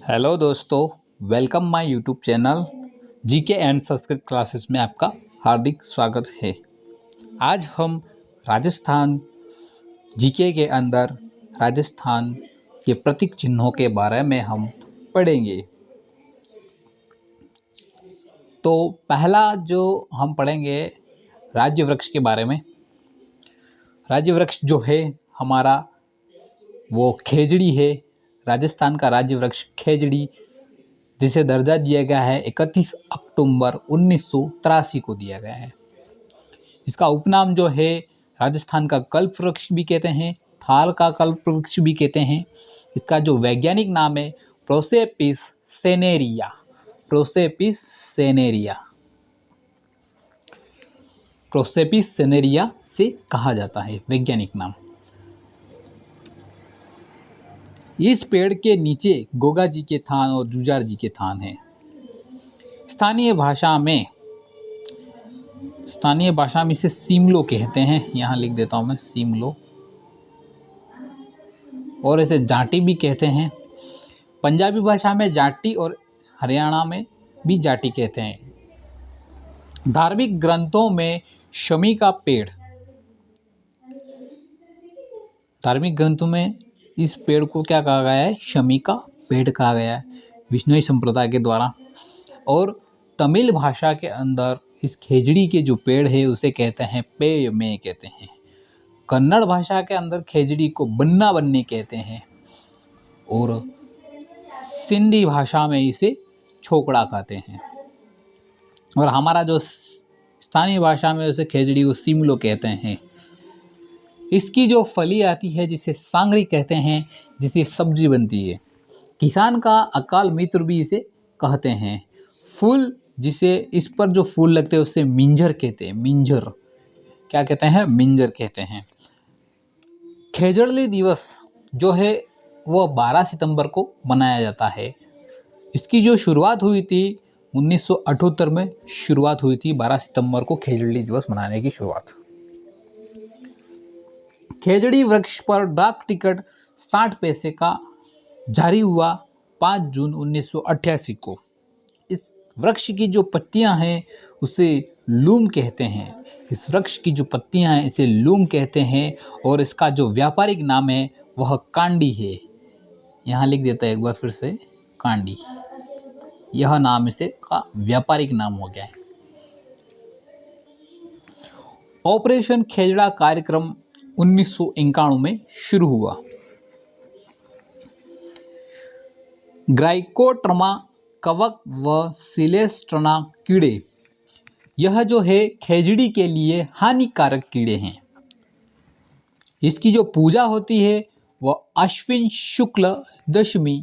Hello दोस्तों, welcome my YouTube channel GK and Sanskrit classes में आपका हार्दिक स्वागत है। आज हम राजस्थान जीके के अंदर राजस्थान के प्रतीक चिन्हों के बारे में हम पढ़ेंगे। तो पहला जो हम पढ़ेंगे राज्य वृक्ष के बारे में। राज्य वृक्ष जो है हमारा वो खेजड़ी है। राजस्थान का राज्य वृक्ष खेजड़ी, जिसे दर्जा दिया गया है 31 अक्टूबर 1983 को दिया गया है। इसका उपनाम जो है राजस्थान का कल्प वृक्ष भी कहते हैं, थाल का कल्प वृक्ष भी कहते हैं। इसका जो वैज्ञानिक नाम है प्रोसेपिस सेनेरिया। प्रोसेपिस सेनेरिया, प्रोसेपिस सेनेरिया से कहा जाता है वैज्ञानिक नाम। इस पेड़ के नीचे गोगा जी के थान और जुजार जी के थान हैं। स्थानीय भाषा में इसे सीमलो कहते हैं। यहाँ लिख देता हूँ मैं, सीमलो। और इसे जाटी भी कहते हैं। पंजाबी भाषा में जाटी और हरियाणा में भी जाटी कहते हैं। धार्मिक ग्रंथों में शमी का पेड़, धार्मिक ग्रंथों में इस पेड़ को क्या कहा गया है? शमी का पेड़ कहा गया है विष्णुई संप्रदाय के द्वारा। और तमिल भाषा के अंदर इस खेजड़ी के जो पेड़ है उसे कहते हैं पेय में कहते हैं। कन्नड़ भाषा के अंदर खेजड़ी को बन्ना बन्नी कहते हैं और सिंधी भाषा में इसे छोकड़ा कहते हैं। और हमारा जो स्थानीय भाषा में उसे खेजड़ी को सिमलो कहते हैं। इसकी जो फली आती है जिसे सांगरी कहते हैं, जिसकी सब्जी बनती है। किसान का अकाल मित्र भी इसे कहते हैं। फूल, जिसे इस पर जो फूल लगते हैं उसे मिंजर कहते हैं। मिंजर क्या कहते हैं? मिंजर कहते हैं। खेजड़ली दिवस जो है वह 12 सितंबर को मनाया जाता है। इसकी जो शुरुआत हुई थी 1978 में शुरुआत हुई थी। 12 सितंबर को खेजड़ी दिवस मनाने की शुरुआत। खेजड़ी वृक्ष पर डाक टिकट 60 पैसे का जारी हुआ 5 जून 1988 को। इस वृक्ष की जो पत्तियां हैं उसे लूम कहते हैं। इस वृक्ष की जो पत्तियां हैं इसे लूम कहते हैं। और इसका जो व्यापारिक नाम है वह कांडी है। यहाँ लिख देता है एक बार फिर से, कांडी। यह नाम इसे का व्यापारिक नाम हो गया है। ऑपरेशन खेजड़ा कार्यक्रम 1991 में शुरू हुआ। ग्राइकोट्रमा कवक व सिलेस्ट्रना कीड़े, यह जो है खेजड़ी के लिए हानिकारक कीड़े हैं। इसकी जो पूजा होती है वह अश्विन शुक्ल दशमी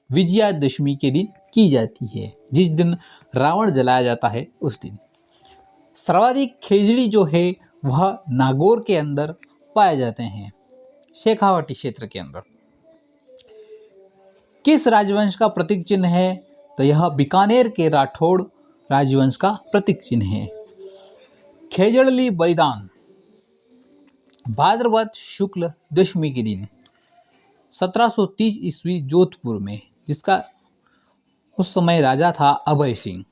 विजयादशमी के दिन की जाती है, जिस दिन रावण जलाया जाता है उस दिन। सर्वाधिक खेजड़ी जो है वह नागौर के अंदर पाए जाते हैं, शेखावाटी क्षेत्र के अंदर। किस राजवंश का प्रतीक चिन्ह है? तो यह बीकानेर के राठौड़ राजवंश का प्रतीक चिन्ह है। खेजड़ली बलिदान भाद्रपद शुक्ल दशमी के दिन 1730 ईस्वी जोधपुर में, जिसका उस समय राजा था अभय सिंह।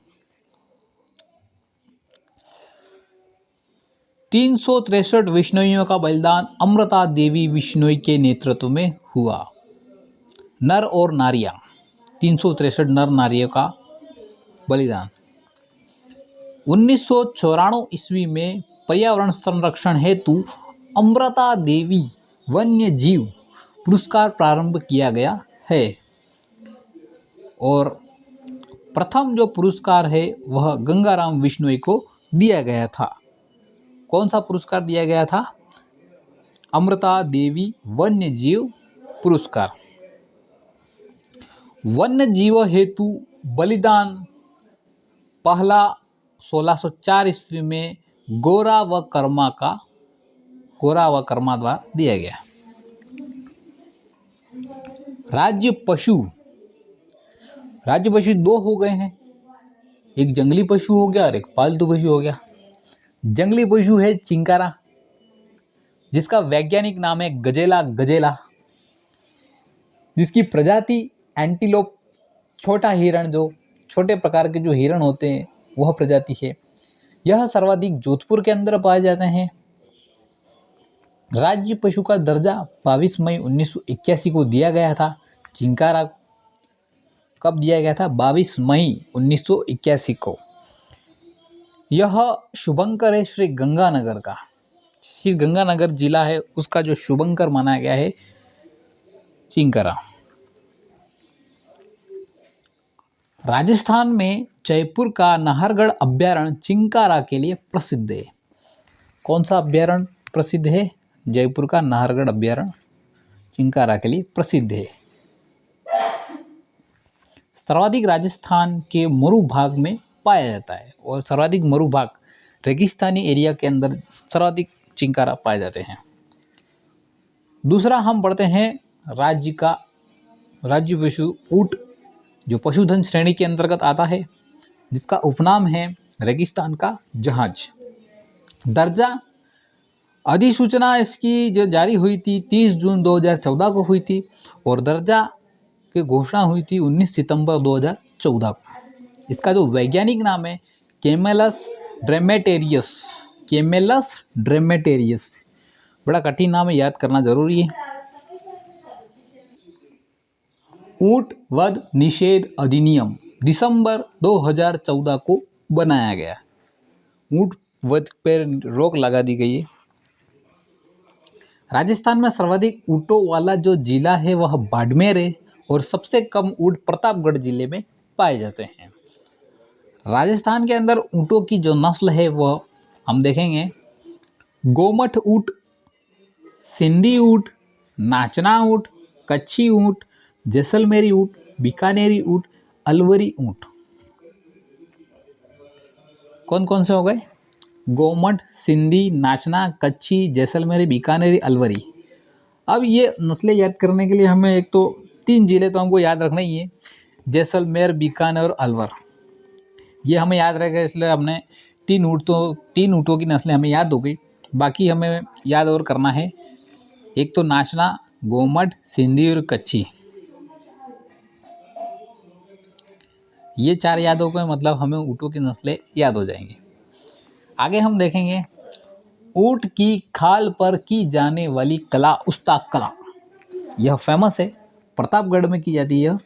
363 विष्णुइयों का बलिदान अमृता देवी विष्णुई के नेतृत्व में हुआ। नर और नारियां, 363 नर नारियों का बलिदान। 1994 ईस्वी में पर्यावरण संरक्षण हेतु अमृता देवी वन्य जीव पुरस्कार प्रारंभ किया गया है। और प्रथम जो पुरस्कार है वह गंगाराम विष्णुई को दिया गया था। कौन सा पुरस्कार दिया गया था? अमृता देवी वन्य जीव पुरस्कार। वन्य जीव हेतु बलिदान पहला 1604 ईस्वी में गोरा व कर्मा द्वारा दिया गया। राज्य पशु दो हो गए हैं, एक जंगली पशु हो गया और एक पालतू पशु हो गया। जंगली पशु है चिंकारा, जिसका वैज्ञानिक नाम है गजेला, जिसकी प्रजाति एंटीलोप छोटा हिरण, जो छोटे प्रकार के जो हिरण होते हैं वह प्रजाति है। यह सर्वाधिक जोधपुर के अंदर पाए जाते हैं। राज्य पशु का दर्जा 22 मई 1981 को दिया गया था। चिंकारा कब दिया गया था? 22 मई 1981 को। यह शुभंकर है श्री गंगानगर का। श्री गंगानगर जिला है उसका जो शुभंकर माना गया है चिंकारा। राजस्थान में जयपुर का नाहरगढ़ अभ्यारण्य चिंकारा के लिए प्रसिद्ध है। कौन सा अभ्यारण्य प्रसिद्ध है? जयपुर का नाहरगढ़ अभ्यारण्य चिंकारा के लिए प्रसिद्ध है। सर्वाधिक राजस्थान के मरु भाग में पाया जाता है और सर्वाधिक मरु भाग रेगिस्तानी एरिया के अंदर सर्वाधिक चिंकारा पाए जाते हैं। दूसरा हम पढ़ते हैं राज्य पशु ऊंट, जो पशुधन श्रेणी के अंतर्गत आता है, जिसका उपनाम है रेगिस्तान का जहाज। दर्जा अधिसूचना इसकी जो जारी हुई थी 30 जून 2014 को हुई थी और दर्जा की घोषणा हुई थी 19 सितंबर 2014 को। इसका जो वैज्ञानिक नाम है कैमेलस ड्रेमेटेरियस। कैमेलस ड्रेमेटेरियस, बड़ा कठिन नाम है, याद करना जरूरी है। ऊंट वध निषेध अधिनियम दिसंबर 2014 को बनाया गया। ऊंट वध पर रोक लगा दी गई है। राजस्थान में सर्वाधिक ऊंटों वाला जो जिला है वह बाड़मेर है और सबसे कम ऊंट प्रतापगढ़ जिले में पाए जाते हैं। राजस्थान के अंदर ऊंटों की जो नस्ल है वह हम देखेंगे गोमठ ऊंट, सिंधी ऊंट, नाचना ऊंट, कच्छी ऊंट, जैसलमेरी ऊंट, बीकानेरी ऊंट, अलवरी ऊंट। कौन कौन से हो गए? गोमठ, सिंधी, नाचना, कच्छी, जैसलमेरी, बीकानेरी, अलवरी। अब ये नस्लें याद करने के लिए हमें एक तो 3 जिले तो हमको याद रखना ही है, जैसलमेर, बीकानेर और अलवर। ये हमें याद रहेगा, इसलिए हमने 3 ऊँटों की नस्लें हमें याद हो गई। बाकी हमें याद और करना है, एक तो नाचना, गोमठ, सिंधी और कच्छी। ये 4 याद हो गए, मतलब हमें ऊँटों की नस्लें याद हो जाएंगी। आगे हम देखेंगे ऊंट की खाल पर की जाने वाली कला उस्ताक कला। यह फेमस है, प्रतापगढ़ में की जाती है।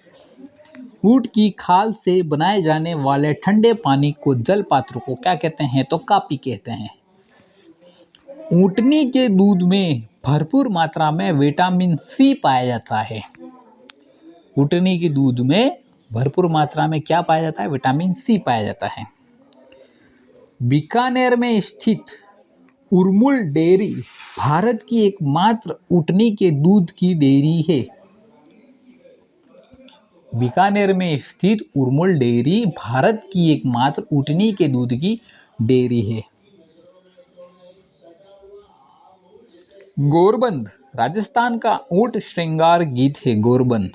ऊंट की खाल से बनाए जाने वाले ठंडे पानी को जल पात्र को क्या कहते हैं? तो कापी कहते हैं। ऊंटनी के दूध में भरपूर मात्रा में विटामिन सी पाया जाता है। ऊंटनी के दूध में भरपूर मात्रा में क्या पाया जाता है? विटामिन सी पाया जाता है। बीकानेर में स्थित उर्मुल डेयरी भारत की एकमात्र ऊंटनी के दूध की डेयरी है। बीकानेर में स्थित उर्मुल डेयरी भारत की एकमात्र ऊंटनी के दूध की डेयरी है। गोरबंद राजस्थान का ऊंट श्रृंगार गीत है। गोरबंद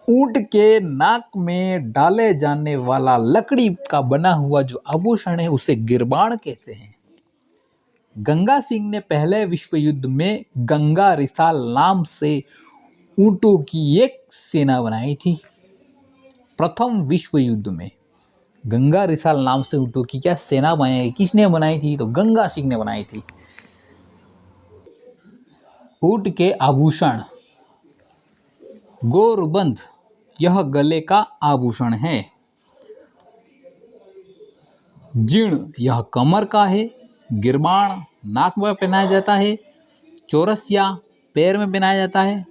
ऊंट के नाक में डाले जाने वाला लकड़ी का बना हुआ जो आभूषण है उसे गिरबान कहते हैं। गंगा सिंह ने पहले विश्व युद्ध में गंगा रिसाल नाम से ऊंटों की एक सेना बनाई थी। प्रथम विश्व युद्ध में गंगा रिसाल नाम से ऊंटों की क्या सेना बनाई? किसने बनाई थी? तो गंगा सिंह ने बनाई थी। ऊंट के आभूषण गोरबंद, यह गले का आभूषण है। जीर्ण, यह कमर का है। गिरबान नाक में पहनाया जाता है। चौरसिया पैर में पहनाया जाता है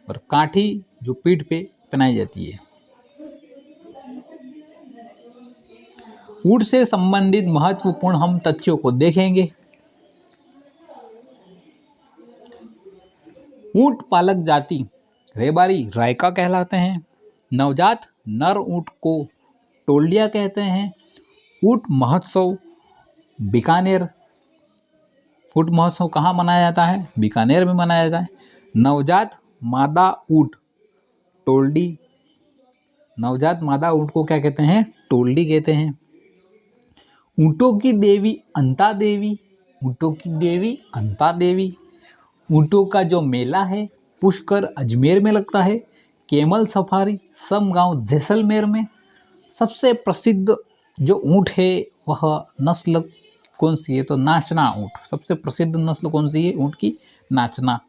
और काठी जो पीठ पे पहनाई जाती है। ऊंट से संबंधित महत्वपूर्ण हम तथ्यों को देखेंगे। ऊंट पालक जाति रेबारी रायका कहलाते हैं। नवजात नर ऊंट को टोल्डिया कहते हैं। ऊंट महोत्सव बीकानेर, ऊंट महोत्सव कहाँ मनाया जाता है? बीकानेर में मनाया जाता है। नवजात मादा ऊंट टोल्डी, नवजात मादा ऊंट को क्या कहते हैं? टोल्डी कहते हैं। ऊंटों की देवी अंता देवी, ऊंटों की देवी अंता देवी। ऊंटों का जो मेला है पुष्कर अजमेर में लगता है। केमल सफारी सम गांव जैसलमेर में। सबसे प्रसिद्ध जो ऊँट है वह नस्ल कौन सी है? तो नाचना ऊँट। सबसे प्रसिद्ध नस्ल कौन सी है ऊँट की? नाचना।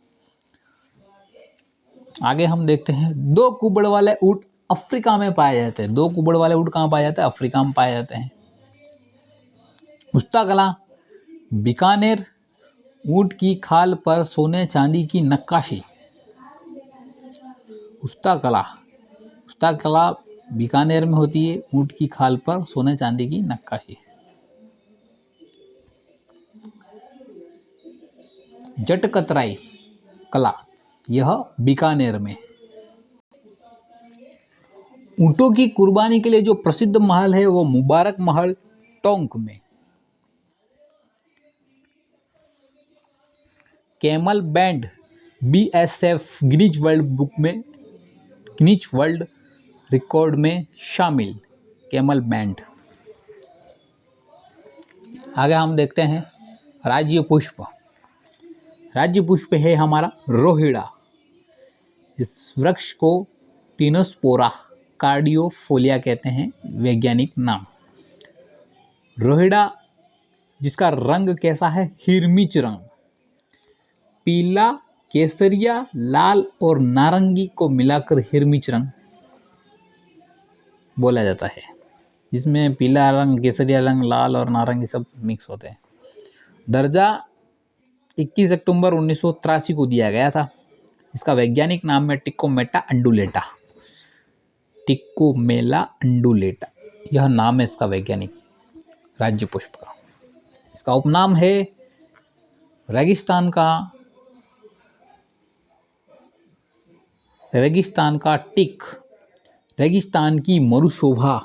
आगे हम देखते हैं, दो कुबड़ वाले ऊँट अफ्रीका में पाए जाते हैं। दो कुबड़ वाले ऊँट कहाँ पाए जाते हैं? अफ्रीका में पाए जाते हैं। उस्ता कला बीकानेर, ऊँट की खाल पर सोने चांदी की नक्काशी। उस्ता कला बीकानेर में होती है, ऊँट की खाल पर सोने चांदी की नक्काशी। जटकतराई कला, यह बीकानेर में। ऊँटों की कुर्बानी के लिए जो प्रसिद्ध महल है वो मुबारक महल टोंक में। Camel band BSF Guinness world record में शामिल। Camel band. आगे हम देखते हैं राज्य पुष्प। राज्य पुष्प है हमारा रोहिड़ा। इस वृक्ष को टिनोस्पोरा कार्डियोफोलिया कहते हैं वैज्ञानिक नाम। रोहिड़ा जिसका रंग कैसा है? हिरमिच रंग। पीला, केसरिया, लाल और नारंगी को मिलाकर हिरमिच रंग बोला जाता है, जिसमें पीला रंग, केसरिया रंग, लाल और नारंगी सब मिक्स होते हैं। दर्जा 21 अक्टूबर 1983 को दिया गया था। इसका वैज्ञानिक नाम है टिकोमेटा अंडुलेटा। टिकोमेला अंडुलेटा, यह नाम है इसका वैज्ञानिक राज्य पुष्प का। इसका उपनाम है रेगिस्तान का टिक, रेगिस्तान की मरुशोभा।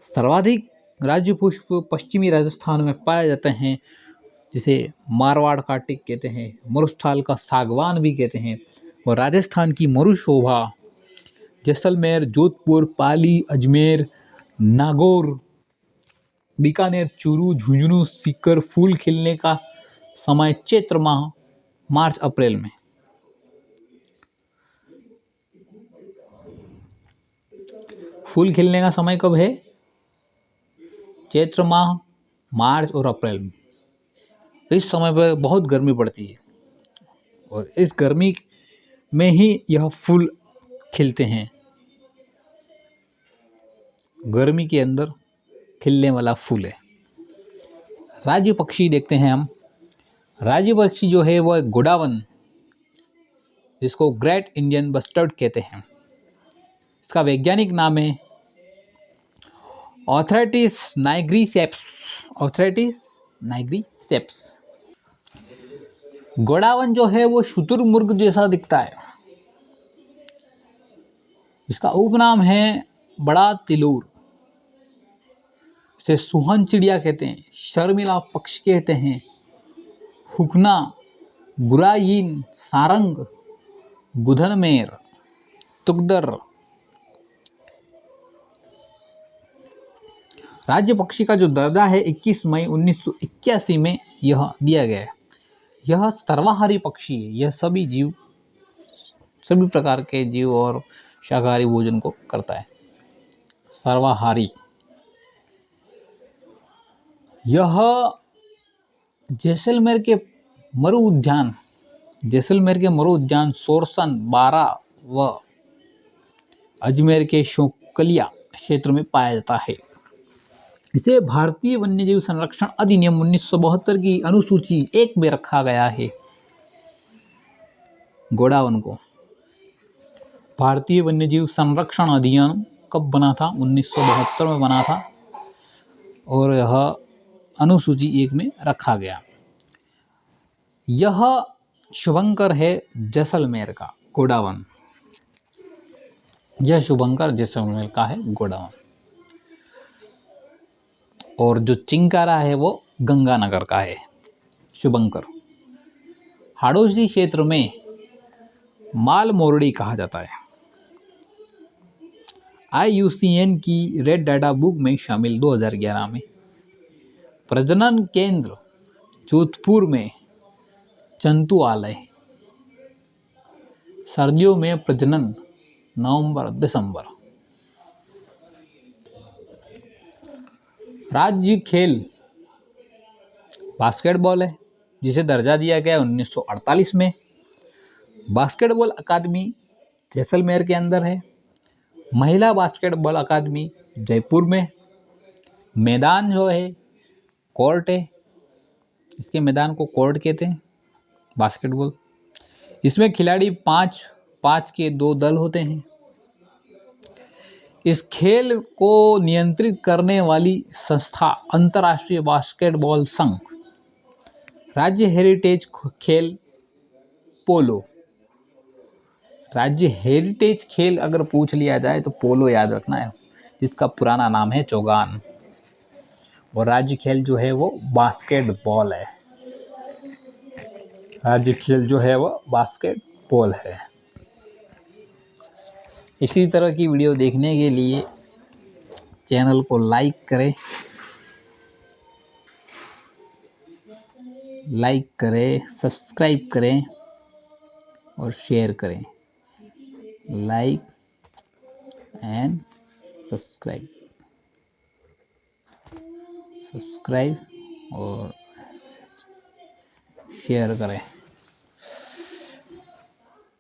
सर्वाधिक राज्य पुष्प पश्चिमी राजस्थान में पाए जाते हैं, जिसे मारवाड़ का टिक कहते हैं, मरुस्थल का सागवान भी कहते हैं। और राजस्थान की मरुशोभा जैसलमेर, जोधपुर, पाली, अजमेर, नागौर, बीकानेर, चूरू, झुंझुनू, सीकर। फूल खिलने का समय चैत्र माह, मार्च अप्रैल में। फूल खिलने का समय कब है? चैत्र माह, मार्च और अप्रैल में। इस समय पर बहुत गर्मी पड़ती है और इस गर्मी में ही यह फूल खिलते हैं। गर्मी के अंदर खिलने वाला फूल है। राज्य पक्षी देखते हैं हम। राज्य पक्षी जो है वह गोडावन, जिसको ग्रेट इंडियन बस्टर्ड कहते हैं। इसका वैज्ञानिक नाम है ऑथराइटिस नाइग्रीसेप्स। गोडावन जो है वो शुतुरमुर्ग जैसा दिखता है। इसका उपनाम है बड़ा तिलूर। इसे सुहन चिड़िया कहते हैं, शर्मिला पक्षी कहते हैं, हुकना, गुरायीन, सारंग, गुधनमेर, तुगदर। राज्य पक्षी का जो दर्जा है 21 मई 1981 में यह दिया गया है। यह सर्वाहारी पक्षी है। यह सभी प्रकार के जीव और शाकाहारी भोजन को करता है। सर्वाहारी। यह जैसलमेर के मरु उद्यान सोरसन, बारा व अजमेर के शोकलिया क्षेत्र में पाया जाता है। इसे भारतीय वन्यजीव संरक्षण अधिनियम 1972 की अनुसूची 1 में रखा गया है। गोडावन को भारतीय वन्यजीव संरक्षण अधिनियम कब बना था? 1972 में बना था और यह अनुसूची 1 में रखा गया। यह शुभंकर है जैसलमेर का गोडावन। यह शुभंकर जैसलमेर का है गोडावन। और जो चिंकारा है वो गंगानगर का है शुभंकर। हाड़ौती क्षेत्र में माल मोरडी कहा जाता है। IUCN की रेड डाटा बुक में शामिल 2011 में। प्रजनन केंद्र जोधपुर में जंतुआलय। सर्दियों में प्रजनन नवंबर, दिसंबर। राज्य खेल बास्केटबॉल है, जिसे दर्जा दिया गया 1948 में। बास्केटबॉल अकादमी जैसलमेर के अंदर है। महिला बास्केटबॉल अकादमी जयपुर में। मैदान जो है कोर्ट है, इसके मैदान को कोर्ट कहते हैं बास्केटबॉल। इसमें खिलाड़ी 5-5 के 2 दल होते हैं। इस खेल को नियंत्रित करने वाली संस्था अंतर्राष्ट्रीय बास्केटबॉल संघ। राज्य हेरिटेज खेल पोलो। राज्य हेरिटेज खेल अगर पूछ लिया जाए तो पोलो याद रखना है, जिसका पुराना नाम है चौगान। और राज्य खेल जो है वो बास्केटबॉल है। राज्य खेल जो है वो बास्केटबॉल है। इसी तरह की वीडियो देखने के लिए चैनल को लाइक करें, सब्सक्राइब करें और शेयर करें। लाइक एंड सब्सक्राइब और शेयर करें।